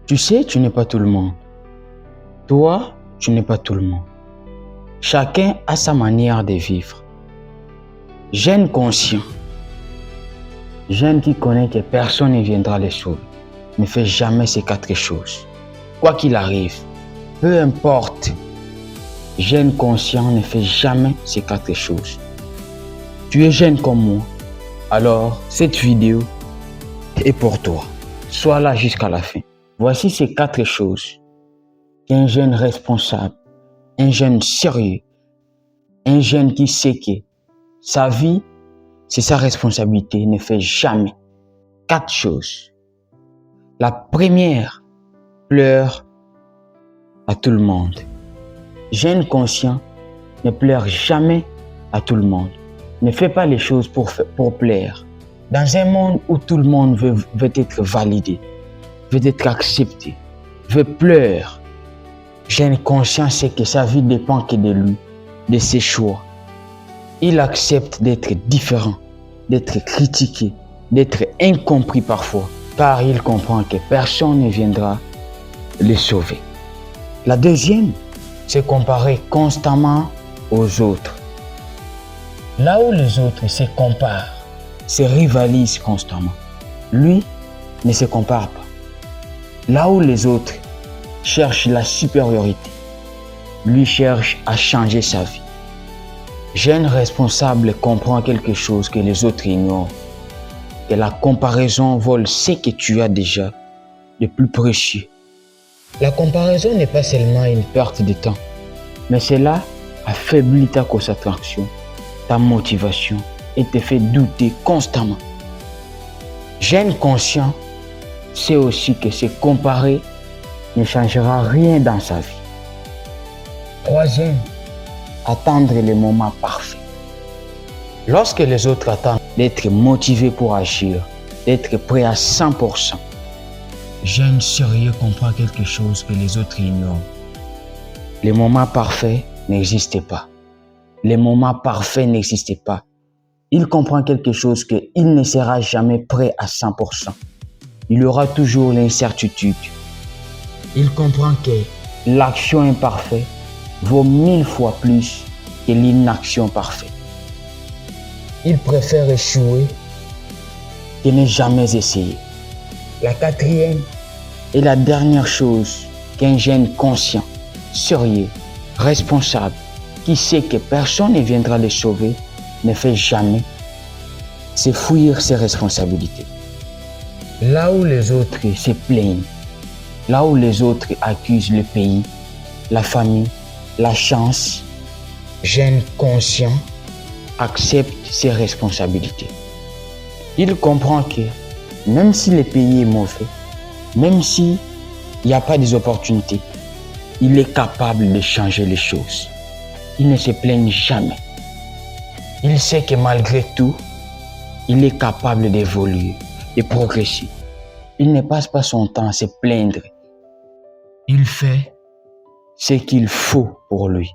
Tu sais, tu n'es pas tout le monde. Toi, tu n'es pas tout le monde. Chacun a sa manière de vivre. Jeune conscient, jeune qui connaît que personne ne viendra le sauver, ne fait jamais ces 4 choses. Quoi qu'il arrive, peu importe, jeune conscient ne fait jamais ces 4 choses. Tu es jeune comme moi, alors cette vidéo est pour toi. Sois là jusqu'à la fin. Voici ces 4 choses qu'un jeune responsable, un jeune sérieux, un jeune qui sait que sa vie, c'est sa responsabilité, ne fait jamais. 4 choses. La première, pleure à tout le monde. Jeune conscient ne pleure jamais à tout le monde. Ne fais pas les choses pour plaire. Dans un monde où tout le monde veut être validé, veut être accepté, veut pleurer, jeune conscient sait que sa vie dépend que de lui, de ses choix. Il accepte d'être différent, d'être critiqué, d'être incompris parfois, car il comprend que personne ne viendra le sauver. La deuxième, c'est comparer constamment aux autres. Là où les autres se comparent, se rivalisent constamment, lui ne se compare pas. Là où les autres cherchent la supériorité, lui cherche à changer sa vie. Jeune responsable comprend quelque chose que les autres ignorent, que la comparaison vole ce que tu as déjà de plus précieux. La comparaison n'est pas seulement une perte de temps, mais cela affaiblit ta concentration, ta motivation et te fait douter constamment. Jeune conscient sait aussi que se comparer ne changera rien dans sa vie. Troisième, attendre le moment parfait. Lorsque les autres attendent d'être motivés pour agir, d'être prêts à 100%, jeune sérieux comprend quelque chose que les autres ignorent. Le moment parfait n'existe pas. Le moment parfait n'existe pas. Il comprend quelque chose qu'il ne sera jamais prêt à 100%. Il y aura toujours l'incertitude. Il comprend que l'action imparfaite vaut 1000 fois plus que l'inaction parfaite. Il préfère échouer que ne jamais essayer. La quatrième et la dernière chose qu'un jeune conscient, sérieux, responsable, qui sait que personne ne viendra le sauver, ne fait jamais, c'est fuir ses responsabilités. Là où les autres se plaignent, là où les autres accusent le pays, la famille, la chance, jeune conscient accepte ses responsabilités. Il comprend que même si le pays est mauvais, même s'il n'y a pas des opportunités, il est capable de changer les choses. Il ne se plaigne jamais. Il sait que malgré tout, il est capable d'évoluer, de progresser. Il ne passe pas son temps à se plaindre. Il fait ce qu'il faut pour lui.